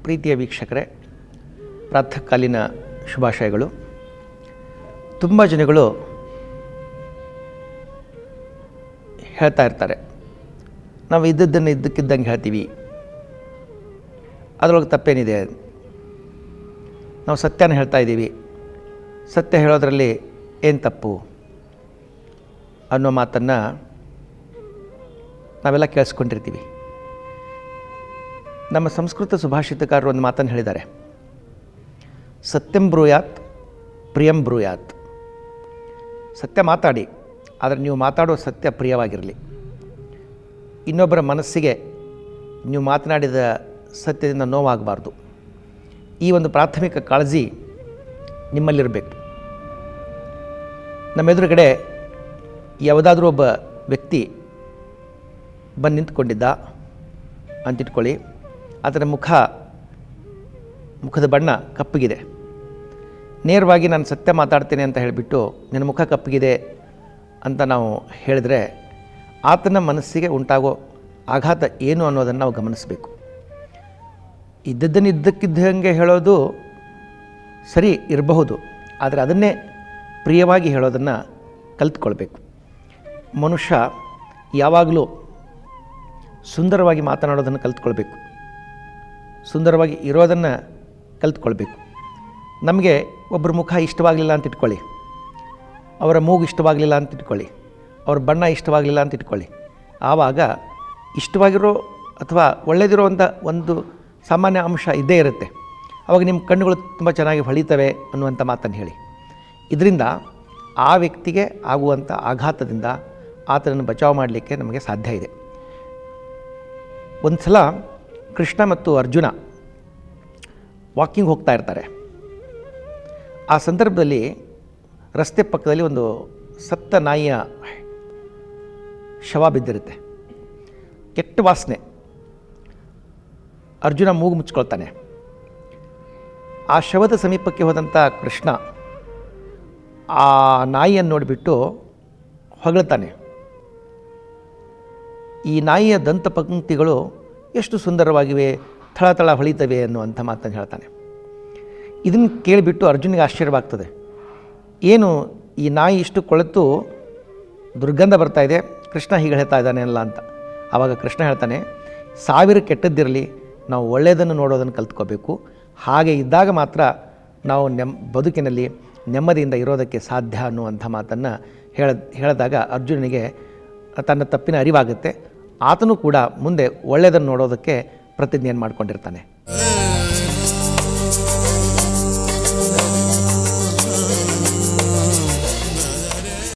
ಪ್ರೀತಿಯ ವೀಕ್ಷಕರೇ, ಪ್ರಾತಃ ಕಾಲಿನ ಶುಭಾಶಯಗಳು. ತುಂಬ ಜನಗಳು ಹೇಳ್ತಾ ಇರ್ತಾರೆ, ನಾವು ಇದ್ದದ್ದನ್ನು ಇದ್ದಕ್ಕಿದ್ದಂಗೆ ಹೇಳ್ತೀವಿ, ಅದರೊಳಗೆ ತಪ್ಪೇನಿದೆ, ನಾವು ಸತ್ಯನ ಹೇಳ್ತಾ ಇದ್ದೀವಿ, ಸತ್ಯ ಹೇಳೋದ್ರಲ್ಲಿ ಏನು ತಪ್ಪು ಅನ್ನೋ ಮಾತನ್ನು ನಾವೆಲ್ಲ ಕೇಳಿಸ್ಕೊಂಡಿರ್ತೀವಿ. ನಮ್ಮ ಸಂಸ್ಕೃತ ಸುಭಾಷಿತಕಾರರು ಒಂದು ಮಾತನ್ನು ಹೇಳಿದ್ದಾರೆ, ಸತ್ಯಂ ಬ್ರೂಯಾತ್ ಪ್ರಿಯಂ ಬ್ರೂಯಾತ್. ಸತ್ಯ ಮಾತಾಡಿ, ಆದರೆ ನೀವು ಮಾತಾಡೋ ಸತ್ಯ ಪ್ರಿಯವಾಗಿರಲಿ. ಇನ್ನೊಬ್ಬರ ಮನಸ್ಸಿಗೆ ನೀವು ಮಾತನಾಡಿದ ಸತ್ಯದಿಂದ ನೋವಾಗಬಾರ್ದು. ಈ ಒಂದು ಪ್ರಾಥಮಿಕ ಕಾಳಜಿ ನಿಮ್ಮಲ್ಲಿರಬೇಕು. ನಮ್ಮ ಎದುರುಗಡೆ ಯಾವುದಾದ್ರೂ ಒಬ್ಬ ವ್ಯಕ್ತಿ ಬಂದು ನಿಂತ್ಕೊಂಡಿದ್ದ ಅಂತಿಟ್ಕೊಳ್ಳಿ, ಅದರ ಮುಖದ ಬಣ್ಣ ಕಪ್ಪಗಿದೆ. ನೇರವಾಗಿ ನಾನು ಸತ್ಯ ಮಾತಾಡ್ತೇನೆ ಅಂತ ಹೇಳಿಬಿಟ್ಟು ನನ್ನ ಮುಖ ಕಪ್ಪಗಿದೆ ಅಂತ ನಾವು ಹೇಳಿದರೆ ಆತನ ಮನಸ್ಸಿಗೆ ಉಂಟಾಗೋ ಆಘಾತ ಏನು ಅನ್ನೋದನ್ನು ನಾವು ಗಮನಿಸಬೇಕು. ಇದ್ದದ್ದನ್ನು ಇದ್ದಕ್ಕಿದ್ದಂಗೆ ಹೇಳೋದು ಸರಿ ಇರಬಹುದು, ಆದರೆ ಅದನ್ನೇ ಪ್ರಿಯವಾಗಿ ಹೇಳೋದನ್ನು ಕಲಿತ್ಕೊಳ್ಬೇಕು. ಮನುಷ್ಯ ಯಾವಾಗಲೂ ಸುಂದರವಾಗಿ ಮಾತನಾಡೋದನ್ನು ಕಲಿತ್ಕೊಳ್ಬೇಕು, ಸುಂದರವಾಗಿ ಇರೋದನ್ನು ಕಲಿತ್ಕೊಳ್ಬೇಕು. ನಮಗೆ ಒಬ್ಬರ ಮುಖ ಇಷ್ಟವಾಗಲಿಲ್ಲ ಅಂತ ಇಟ್ಕೊಳ್ಳಿ, ಅವರ ಮೂಗು ಇಷ್ಟವಾಗಲಿಲ್ಲ ಅಂತ ಇಟ್ಕೊಳ್ಳಿ, ಅವ್ರ ಬಣ್ಣ ಇಷ್ಟವಾಗಲಿಲ್ಲ ಅಂತ ಇಟ್ಕೊಳ್ಳಿ. ಆವಾಗ ಇಷ್ಟವಾಗಿರೋ ಅಥವಾ ಒಳ್ಳೆಯದಿರೋವಂಥ ಒಂದು ಸಾಮಾನ್ಯ ಅಂಶ ಇದ್ದೇ ಇರುತ್ತೆ. ಆವಾಗ ನಿಮ್ಮ ಕಣ್ಣುಗಳು ತುಂಬ ಚೆನ್ನಾಗಿ ಹೊಳಿತವೆ ಅನ್ನುವಂಥ ಮಾತನ್ನು ಹೇಳಿ. ಇದರಿಂದ ಆ ವ್ಯಕ್ತಿಗೆ ಆಗುವಂಥ ಆಘಾತದಿಂದ ಆತನನ್ನು ಬಚಾವ್ ಮಾಡಲಿಕ್ಕೆ ನಮಗೆ ಸಾಧ್ಯ ಇದೆ. ಒಂದು ಸಲ ಕೃಷ್ಣ ಮತ್ತು ಅರ್ಜುನ ವಾಕಿಂಗ್ ಹೋಗ್ತಾ ಇರ್ತಾರೆ. ಆ ಸಂದರ್ಭದಲ್ಲಿ ರಸ್ತೆ ಪಕ್ಕದಲ್ಲಿ ಒಂದು ಸತ್ತ ನಾಯಿಯ ಶವ ಬಿದ್ದಿರುತ್ತೆ. ಕೆಟ್ಟ ವಾಸನೆ. ಅರ್ಜುನ ಮೂಗು ಮುಚ್ಕೊಳ್ತಾನೆ. ಆ ಶವದ ಸಮೀಪಕ್ಕೆ ಹೋದಂಥ ಕೃಷ್ಣ ಆ ನಾಯಿಯನ್ನು ನೋಡಿಬಿಟ್ಟು ಹೊಗಳ್ತಾನೆ, ಈ ನಾಯಿಯ ದಂತ ಪಂಕ್ತಿಗಳು ಎಷ್ಟು ಸುಂದರವಾಗಿವೆ, ಥಳಥಳ ಹೊಳಿತವೆ ಅನ್ನುವಂಥ ಮಾತನ್ನು ಹೇಳ್ತಾನೆ. ಇದನ್ನು ಕೇಳಿಬಿಟ್ಟು ಅರ್ಜುನಿಗೆ ಆಶ್ಚರ್ಯವಾಗ್ತದೆ. ಏನು ಈ ನಾಯಿ ಇಷ್ಟು ಕೊಳೆತು ದುರ್ಗಂಧ ಬರ್ತಾ ಇದೆ, ಕೃಷ್ಣ ಹೀಗೆ ಹೇಳ್ತಾ ಇದ್ದಾನೆ ಅಲ್ಲ ಅಂತ. ಆವಾಗ ಕೃಷ್ಣ ಹೇಳ್ತಾನೆ, 1000 ಕೆಟ್ಟದ್ದಿರಲಿ, ನಾವು ಒಳ್ಳೆಯದನ್ನು ನೋಡೋದನ್ನು ಕಲ್ತ್ಕೋಬೇಕು. ಹಾಗೆ ಇದ್ದಾಗ ಮಾತ್ರ ನಾವು ಬದುಕಿನಲ್ಲಿ ನೆಮ್ಮದಿಯಿಂದ ಇರೋದಕ್ಕೆ ಸಾಧ್ಯ ಅನ್ನುವಂಥ ಮಾತನ್ನು ಹೇಳಿದಾಗ ಅರ್ಜುನನಿಗೆ ತನ್ನ ತಪ್ಪಿನ ಅರಿವಾಗುತ್ತೆ. ಆತನೂ ಕೂಡ ಮುಂದೆ ಒಳ್ಳೆಯದನ್ನು ನೋಡೋದಕ್ಕೆ ಪ್ರತಿಜ್ಞೆಯನ್ನು ಮಾಡಿಕೊಂಡಿರ್ತಾನೆ.